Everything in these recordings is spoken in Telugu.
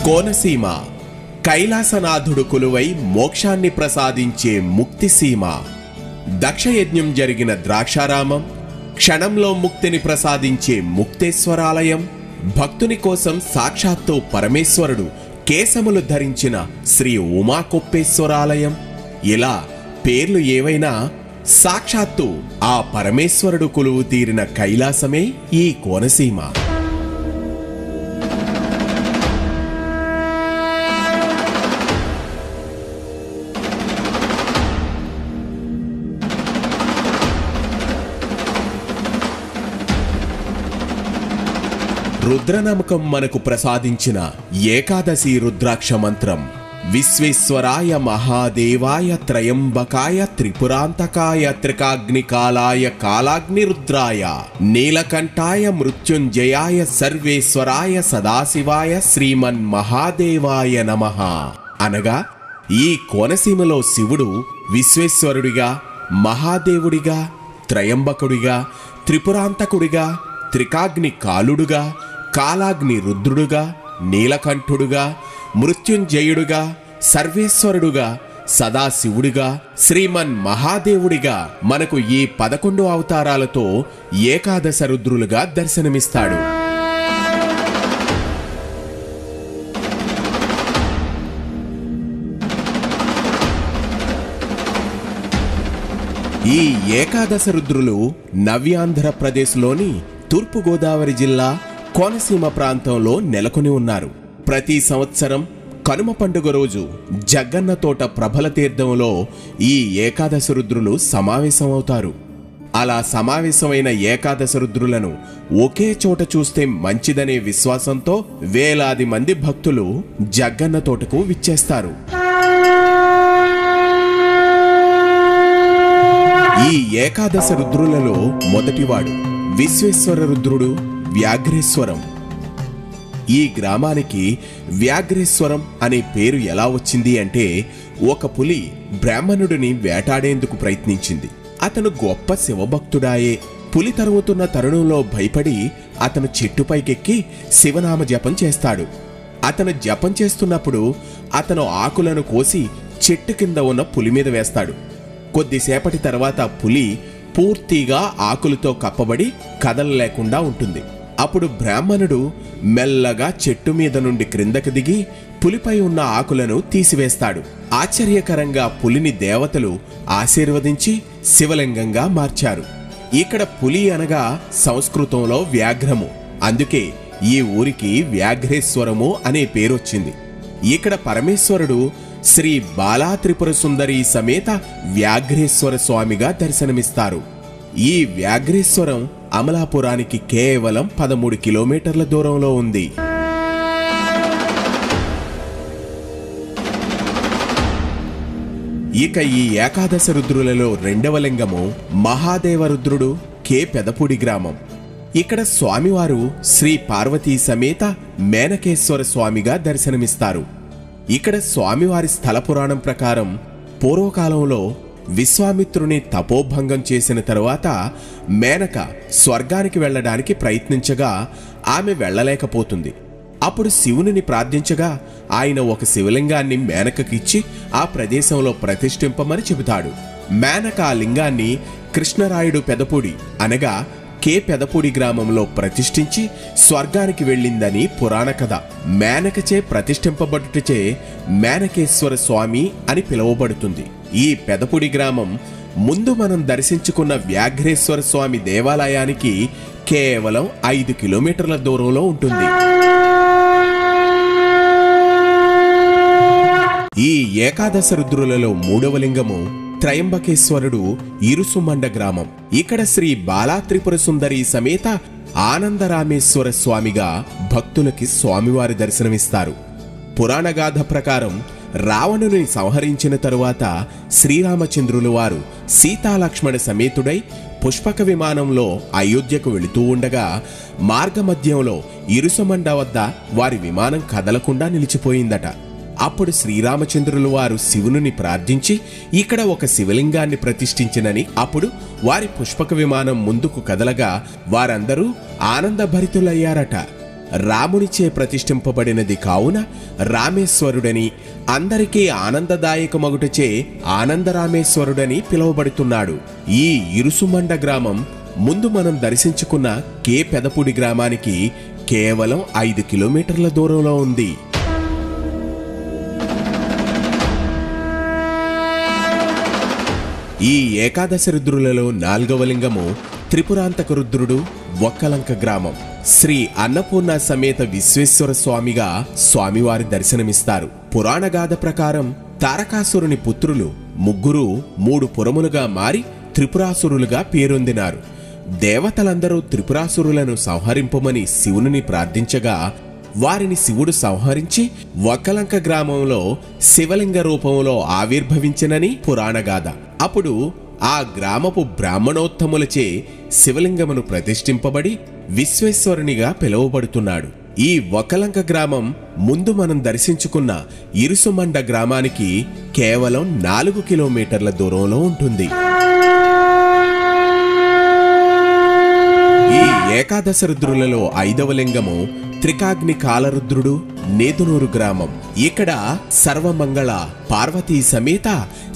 కోనసీమ కైలాసనాథుడు కొలువై మోక్షాన్ని ప్రసాదించే ముక్తిసీమ. దక్షయజ్ఞం జరిగిన ద్రాక్షారామం, క్షణంలో ముక్తిని ప్రసాదించే ముక్తేశ్వరాలయం, భక్తుని కోసం సాక్షాత్తు పరమేశ్వరుడు కేశములు ధరించిన శ్రీ ఉమాకొప్పేశ్వరాలయం. ఇలా పేర్లు ఏవైనా సాక్షాత్తు ఆ పరమేశ్వరుడు కొలువు తీరిన కైలాసమే ఈ కోనసీమ. రుద్రనమకం మనకు ప్రసాదించిన ఏకాదశి రుద్రాక్ష మంత్రం విశ్వేశ్వరాయ మహాదేవాయ త్రయంబకాయ త్రిపురాంతకాయ త్రికాగ్నికాలాయ కాలాగ్నిరుద్రాయ నీలకంఠాయ మృత్యుంజయాయ సర్వేశ్వరాయ సదాశివాయ శ్రీమన్మహాదేవాయ నమః అనగా ఈ కోనసీమలో శివుడు విశ్వేశ్వరుడిగా, మహాదేవుడిగా, త్రయంబకుడిగా, త్రిపురాంతకుడిగా, త్రికాగ్ని కాలుడుగా, కాలాగ్ని రుద్రుడుగా, నీలకంఠుడుగా, మృత్యుంజయుడుగా, సర్వేశ్వరుడుగా, సదాశివుడిగా, శ్రీమన్ మహాదేవుడిగా మనకు ఈ 11 అవతారాలతో ఏకాదశ రుద్రులుగా దర్శనమిస్తాడు. ఈ ఏకాదశ రుద్రులు నవ్యాంధ్రప్రదేశ్లోని తూర్పుగోదావరి జిల్లా కోనసీమ ప్రాంతంలో నెలకొని ఉన్నారు. ప్రతి సంవత్సరం కనుమ పండుగ రోజు జగ్గన్న తోట ప్రభల తీర్థంలో ఈ ఏకాదశ రుద్రులు సమావేశమవుతారు. అలా సమావేశమైన ఏకాదశ రుద్రులను ఒకే చోట చూస్తే మంచిదనే విశ్వాసంతో వేలాది మంది భక్తులు జగ్గన్న తోటకు విచ్చేస్తారు. ఈ ఏకాదశ రుద్రులలో మొదటివాడు విశ్వేశ్వర రుద్రుడు వ్యాఘ్రేశ్వరం. ఈ గ్రామానికి వ్యాఘ్రేశ్వరం అనే పేరు ఎలా వచ్చింది అంటే, ఒక పులి బ్రాహ్మణుడిని వేటాడేందుకు ప్రయత్నించింది. అతను గొప్ప శివభక్తుడాయే. పులి తరుముతున్న తరుణంలో భయపడి అతను చెట్టుపైకెక్కి శివనామ జపం చేస్తాడు. అతను జపం చేస్తున్నప్పుడు అతను ఆకులను కోసి చెట్టు కింద ఉన్న పులి మీద వేస్తాడు. కొద్దిసేపటి తర్వాత పులి పూర్తిగా ఆకులతో కప్పబడి కదలలేకుండా ఉంటుంది. అప్పుడు బ్రాహ్మణుడు మెల్లగా చెట్టు మీద నుండి క్రిందకు దిగి పులిపై ఉన్న ఆకులను తీసివేస్తాడు. ఆశ్చర్యకరంగా పులిని దేవతలు ఆశీర్వదించి శివలింగంగా మార్చారు. ఇక్కడ పులి అనగా సంస్కృతంలో వ్యాఘ్రము, అందుకే ఈ ఊరికి వ్యాఘ్రేశ్వరము అనే పేరొచ్చింది. ఇక్కడ పరమేశ్వరుడు శ్రీ బాలా త్రిపుర సుందరి సమేత వ్యాఘ్రేశ్వర స్వామిగా దర్శనమిస్తారు. ఈ వ్యాఘ్రేశ్వరం అమలాపురానికి కేవలం 13 కిలోమీటర్ల దూరంలో ఉంది. ఇక ఈ ఏకాదశ రుద్రులలో రెండవ లింగము మహాదేవ రుద్రుడు, కే పెదపూడి గ్రామం. ఇక్కడ స్వామివారు శ్రీ పార్వతీ సమేత మేనకేశ్వర స్వామిగా దర్శనమిస్తారు. ఇక్కడ స్వామివారి స్థల పురాణం ప్రకారం పూర్వకాలంలో విశ్వామిత్రుని తపోభంగం చేసిన తరువాత మేనక స్వర్గానికి వెళ్లడానికి ప్రయత్నించగా ఆమె వెళ్లలేకపోతుంది. అప్పుడు శివుని ప్రార్థించగా ఆయన ఒక శివలింగాన్ని మేనకకిచ్చి ఆ ప్రదేశంలో ప్రతిష్ఠింపమని చెబుతాడు. మేనక ఆ లింగాన్ని కృష్ణరాయుడు పెదపూడి అనగా కే పెదపూడి గ్రామంలో ప్రతిష్ఠించి స్వర్గానికి వెళ్ళిందని పురాణ కథ. మేనకచే ప్రతిష్ఠింపబడుటచే మేనకేశ్వర స్వామి అని పిలువబడుతుంది. ఈ పెదపూడి గ్రామం ముందు మనం దర్శించుకున్న వ్యాఘ్రేశ్వర స్వామి దేవాలయానికి కేవలం 5 కిలోమీటర్ల దూరంలో ఉంటుంది. ఈ ఏకాదశ రుద్రులలో మూడవ లింగము త్రయంబకేశ్వరుడు, ఇరుసుమండ గ్రామం. ఇక్కడ శ్రీ బాలా త్రిపుర సుందరి సమేత ఆనందరామేశ్వర స్వామిగా భక్తులకి స్వామివారి దర్శనమిస్తారు. పురాణగాథ ప్రకారం రావణుని సంహరించిన తరువాత శ్రీరామచంద్రులు వారు సీతాలక్ష్మణ సమేతుడై పుష్పక విమానంలో అయోధ్యకు వెళుతూ ఉండగా మార్గమధ్యంలో ఇరుసుమండ వద్ద వారి విమానం కదలకుండా నిలిచిపోయిందట. అప్పుడు శ్రీరామచంద్రులు వారు శివుని ప్రార్థించి ఇక్కడ ఒక శివలింగాన్ని ప్రతిష్ఠించినని, అప్పుడు వారి పుష్పక విమానం ముందుకు కదలగా వారందరూ ఆనందభరితులయ్యారట. రామునిచే ప్రతిష్ఠింపబడినది కావున రామేశ్వరుడని, అందరికీ ఆనందదాయకమగుటచే ఆనందరామేశ్వరుడని పిలువబడుతున్నాడు. ఈ ఇరుసుమండ గ్రామం ముందు మనం దర్శించుకున్న కే పెదపూడి గ్రామానికి కేవలం 5 కిలోమీటర్ల దూరంలో ఉంది. ఈ ఏకాదశ రుద్రులలో 4వ లింగము త్రిపురాంతక రుద్రుడు, ఒక్కలంక గ్రామం. శ్రీ అన్నపూర్ణ సమేత విశ్వేశ్వర స్వామిగా స్వామివారి దర్శనమిస్తారు. పురాణగాథ ప్రకారం తారకాసురుని పుత్రులు ముగ్గురు 3 పురములుగా మారి త్రిపురాసురులుగా పేరొందినారు. దేవతలందరూ త్రిపురాసురులను సంహరింపమని శివుని ప్రార్థించగా వారిని శివుడు సంహరించి ఒక్కలంక గ్రామంలో శివలింగ రూపంలో ఆవిర్భవించినని పురాణగాథ. అప్పుడు ఆ గ్రామపు బ్రాహ్మణోత్తములచే శివలింగమును ప్రతిష్ఠింపబడి విశ్వేశ్వరునిగా పిలువబడుతున్నాడు. ఈ ఒక్కలంక గ్రామం ముందు మనం దర్శించుకున్న ఇరుసుమండ గ్రామానికి కేవలం 4 కిలోమీటర్ల దూరంలో ఉంటుంది. ఈ ఏకాదశ రుద్రులలో 5వ లింగము త్రికాగ్ని కాలరుద్రుడు, నేదునూరు గ్రామం. ఇక్కడ సర్వమంగళ పార్వతీ సమేత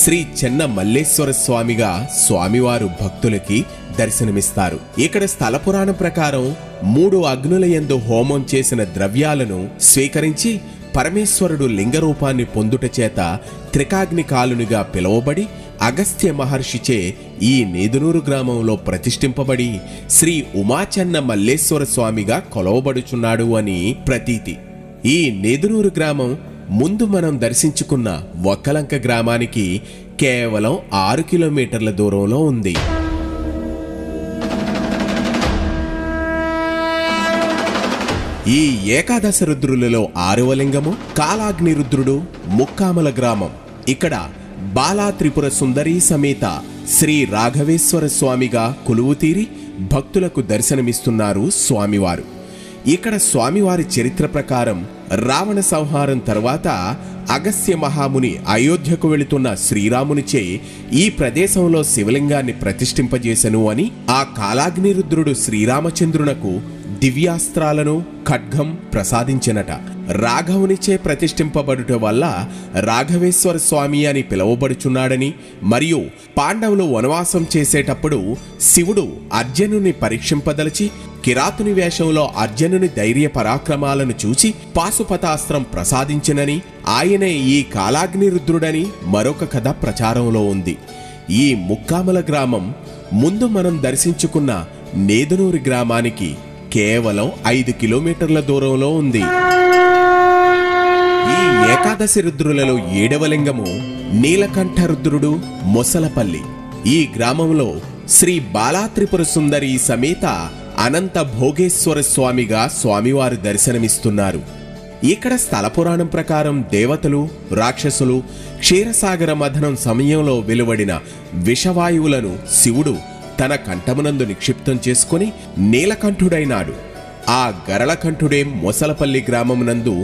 శ్రీ చెన్న మల్లేశ్వర స్వామిగా స్వామివారు భక్తులకి దర్శనమిస్తారు. ఇక్కడ స్థల పురాణం ప్రకారం 3 అగ్నుల యందు హోమం చేసిన ద్రవ్యాలను స్వీకరించి పరమేశ్వరుడు లింగరూపాన్ని పొందుట చేత త్రికాగ్ని కాలునిగా పిలువబడి అగస్త్య మహర్షిచే ఈ నేదునూరు గ్రామంలో ప్రతిష్ఠింపబడి శ్రీ ఉమాచెన్న మల్లేశ్వర స్వామిగా కొలవబడుచున్నాడు అని ప్రతీతి. ఈ నేదునూరు గ్రామం ముందు మనం దర్శించుకున్న ఒక్కలంక గ్రామానికి కేవలం 6 కిలోమీటర్ల దూరంలో ఉంది. ఈ ఏకాదశ రుద్రులలో 6వ లింగము కాలాగ్ని రుద్రుడు, ముక్కామల గ్రామం. ఇక్కడ బాలా త్రిపుర సుందరీ సమేత శ్రీ రాఘవేశ్వర స్వామిగా కొలువుతీరి భక్తులకు దర్శనమిస్తున్నారు స్వామివారు. ఇక్కడ స్వామివారి చరిత్ర ప్రకారం రావణ సంహారం తర్వాత అగస్త్య మహాముని అయోధ్యకు వెళుతున్న శ్రీరామునిచే ఈ ప్రదేశంలో శివలింగాన్ని ప్రతిష్ఠింపజేసెను అని ఆ కాలాగ్ని రుద్రుడు శ్రీరామచంద్రునకు దివ్యాస్త్రాలను, ఖడ్గం ప్రసాదించినట. రాఘవునిచే ప్రతిష్ఠింపబడుట వల్ల రాఘవేశ్వర స్వామి అని పిలువబడుచున్నాడని, మరియు పాండవులు వనవాసం చేసేటప్పుడు శివుడు అర్జునుని పరీక్షింపదలిచి కిరాతుని వేషంలో అర్జునుని ధైర్య పరాక్రమాలను చూచి పాశుపతాస్త్రం ప్రసాదించినని, ఆయనే ఈ కాలాగ్ని రుద్రుడని మరొక కథ ప్రచారంలో ఉంది. ఈ ముక్కామల గ్రామం ముందు మనం దర్శించుకున్న నేదునూరు గ్రామానికి కేవలం 5 కిలోమీటర్ల దూరంలో ఉంది. ఈ ఏకాదశి రుద్రులలో 7వ లింగము నీలకంఠ రుద్రుడు, మొసలపల్లి. ఈ గ్రామంలో శ్రీ బాలాత్రిపుర సుందరి సమేత అనంత భోగేశ్వర స్వామిగా స్వామివారు దర్శనమిస్తున్నారు. ఇక్కడ స్థల పురాణం ప్రకారం దేవతలు, రాక్షసులు క్షీరసాగర మథనం సమయంలో వెలువడిన విషవాయువులను శివుడు తన కంఠమునందు నిక్షిప్తం చేసుకుని నీలకంఠుడైనాడు. ఆ గరళకంఠుడే మొసలపల్లి గ్రామమునందు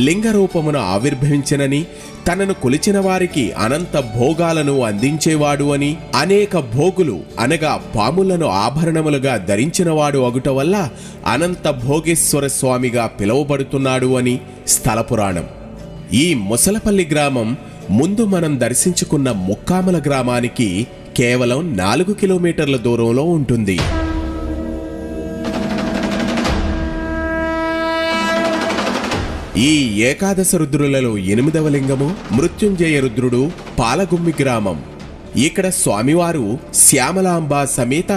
లింగరూపమున ఆవిర్భవించినని, తనను కొలిచిన వారికి అనంత భోగాలను అందించేవాడు అని, అనేక భోగులు అనగా పాములను ఆభరణములుగా ధరించినవాడు అగుట వల్ల అనంత భోగేశ్వర స్వామిగా పిలువబడుతున్నాడు అని స్థల పురాణం. ఈ మొసలపల్లి గ్రామం ముందు మనం దర్శించుకున్న ముక్కామల గ్రామానికి కేవలం 4 కిలోమీటర్ల దూరంలో ఉంటుంది. ఈ ఏకాదశ రుద్రులలో 8వ లింగము మృత్యుంజయ రుద్రుడు, పాలగుమ్మి గ్రామం. ఇక్కడ స్వామివారు శ్యామలాంబ సమేత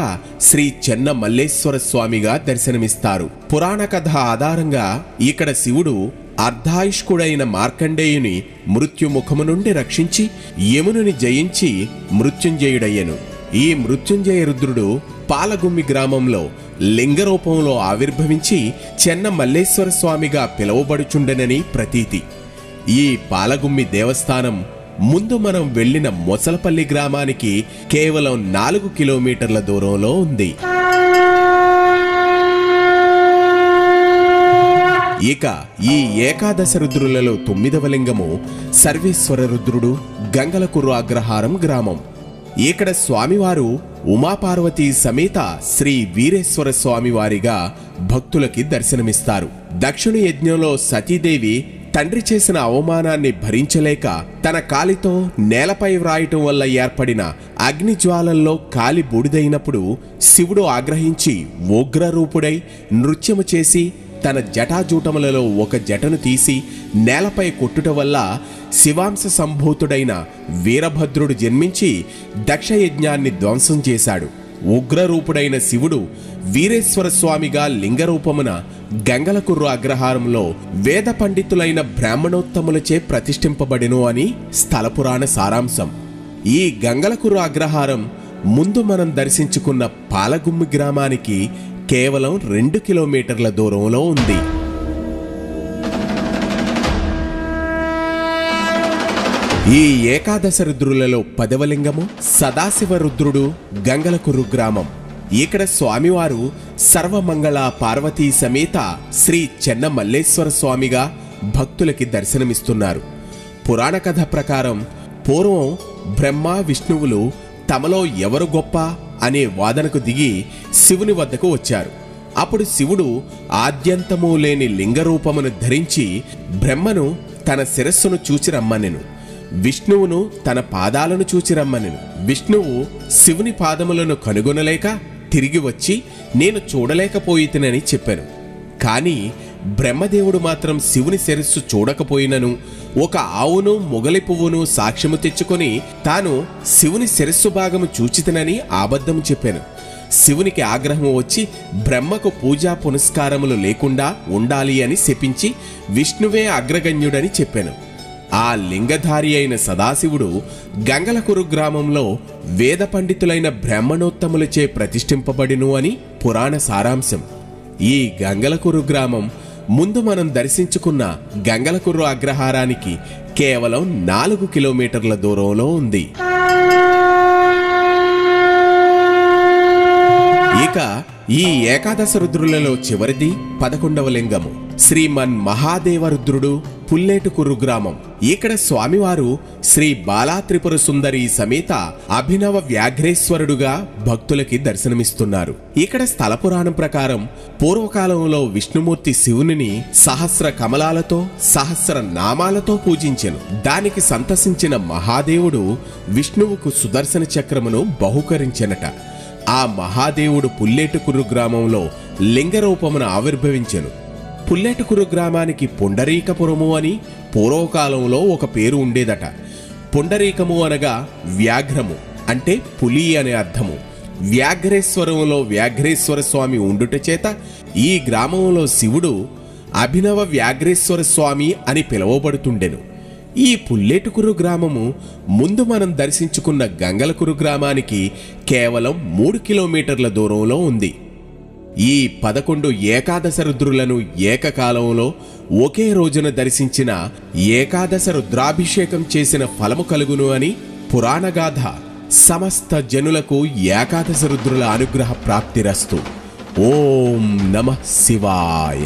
శ్రీ చెన్న మల్లేశ్వర స్వామిగా దర్శనమిస్తారు. పురాణ కథ ఆధారంగా ఇక్కడ శివుడు అర్ధాయుష్కుడైన మార్కండేయుని మృత్యుముఖము నుండి రక్షించి యమునుని జయించి మృత్యుంజయుడయ్యను. ఈ మృత్యుంజయ రుద్రుడు పాలగుమ్మి గ్రామంలో లింగరూపంలో ఆవిర్భవించి చెన్న మల్లేశ్వర స్వామిగా పిలువబడుచుండెనని ప్రతీతి. ఈ పాలగుమ్మి దేవస్థానం ముందు మనం వెళ్లిన మొసలపల్లి గ్రామానికి కేవలం 4 కిలోమీటర్ల దూరంలో ఉంది. ఇక ఈ ఏకాదశ రుద్రులలో 9వ లింగము సర్వేశ్వర రుద్రుడు, గంగలకుర్రు అగ్రహారం గ్రామం. ఇక్కడ స్వామివారు ఉమాపార్వతీ సమేత శ్రీ వీరేశ్వర స్వామి వారిగా భక్తులకి దర్శనమిస్తారు. దక్షిణ యజ్ఞంలో సతీదేవి తండ్రి చేసిన అవమానాన్ని భరించలేక తన కాలితో నేలపై వ్రాయటం వల్ల ఏర్పడిన అగ్నిజ్వాలల్లో కాలి బూడిదైనప్పుడు శివుడు ఆగ్రహించి ఉగ్రరూపుడై నృత్యము చేసి తన జటాజూటములలో ఒక జటను తీసి నేలపై కొట్టుట వల్ల శివాంశ సంభూతుడైన వీరభద్రుడు జన్మించి దక్షయజ్ఞాన్ని ధ్వంసం చేశాడు. ఉగ్రరూపుడైన శివుడు వీరేశ్వర స్వామిగా లింగరూపమున గంగలకుర్రు అగ్రహారంలో వేద పండితులైన బ్రాహ్మణోత్తములచే ప్రతిష్ఠింపబడిను అని స్థలపురాణ సారాంశం. ఈ గంగలకుర్రు అగ్రహారం ముందు మనం దర్శించుకున్న పాలగుమ్మి గ్రామానికి కేవలం 2 కిలోమీటర్ల దూరంలో ఉంది. ఈ ఏకాదశ రుద్రులలో 10వ లింగము సదాశివ రుద్రుడు, గంగలకుర్రు గ్రామం. ఇక్కడ స్వామివారు సర్వమంగళ పార్వతీ సమేత శ్రీ చెన్న మల్లేశ్వర స్వామిగా భక్తులకి దర్శనమిస్తున్నారు. పురాణ కథ ప్రకారం పూర్వం బ్రహ్మ విష్ణువులు తమలో ఎవరు గొప్ప అనే వాదనకు దిగి శివుని వద్దకు వచ్చారు. అప్పుడు శివుడు ఆద్యంతము లేని లింగరూపమును ధరించి బ్రహ్మను తన శిరస్సును చూచి రమ్మనెను, విష్ణువును తన పాదాలను చూచి రమ్మనెను. విష్ణువు శివుని పాదములను కనుగొనలేక తిరిగి వచ్చి నేను చూడలేకపోయితినని చెప్పాను. కాని బ్రహ్మదేవుడు మాత్రం శివుని శిరస్సు చూడకపోయినను ఒక ఆవును మొగలి పువ్వును సాక్ష్యము తెచ్చుకొని తాను శివుని శిరస్సు భాగము చూచితినని అబద్ధము చెప్పాను. శివునికి ఆగ్రహం వచ్చి బ్రహ్మకు పూజా పునస్కారములు లేకుండా ఉండాలి అని శపించి విష్ణువే అగ్రగణ్యుడని చెప్పాను. ఆ లింగధారి అయిన సదాశివుడు గంగలకురు గ్రామంలో వేద పండితులైన బ్రాహ్మణోత్తములచే ప్రతిష్ఠింపబడిను అని పురాణ సారాంశం. ఈ గంగలకురు గ్రామం ముందు మనం దర్శించుకున్న గంగలకుర్రు అగ్రహారానికి కేవలం 4 కిలోమీటర్ల దూరంలో ఉంది. ఇక ఈ ఏకాదశ రుద్రులలో చివరిది 11వ లింగము శ్రీమన్ మహాదేవ రుద్రుడు, పుల్లేటుకుర్రు గ్రామం. ఇక్కడ స్వామివారు శ్రీ బాలా త్రిపుర సుందరి సమేత అభినవ వ్యాఘ్రేశ్వరుడుగా భక్తులకి దర్శనమిస్తున్నారు. ఇక్కడ స్థల పురాణం ప్రకారం పూర్వకాలంలో విష్ణుమూర్తి శివునిని సహస్ర కమలాలతో సహస్ర నామాలతో పూజించెను. దానికి సంతసించిన మహాదేవుడు విష్ణువుకు సుదర్శన చక్రమును బహుకరించెనట. ఆ మహాదేవుడు పుల్లేటుకుర్రు గ్రామంలో లింగరూపమున ఆవిర్భవించెను. పుల్లేటుకుర్రు గ్రామానికి పుండరీకపురము అని పూర్వకాలంలో ఒక పేరు ఉండేదట. పుండరీకము అనగా వ్యాఘ్రము అంటే పులి అనే అర్థము. వ్యాఘ్రేశ్వరంలో వ్యాఘ్రేశ్వర స్వామి ఉండుట చేత ఈ గ్రామంలో శివుడు అభినవ వ్యాఘ్రేశ్వర స్వామి అని పిలువబడుతుండెను. ఈ పుల్లేటుకుర్రు గ్రామము ముందు మనం దర్శించుకున్న గంగలకుర్రు గ్రామానికి కేవలం 3 కిలోమీటర్ల దూరంలో ఉంది. ఈ 11 ఏకాదశ రుద్రులను ఏకకాలంలో ఒకే రోజున దర్శించిన ఏకాదశ రుద్రాభిషేకం చేసిన ఫలము కలుగును అని పురాణగాథ. సమస్త జనులకు ఏకాదశ రుద్రుల అనుగ్రహ ప్రాప్తిరస్తు. ఓం నమః శివాయ.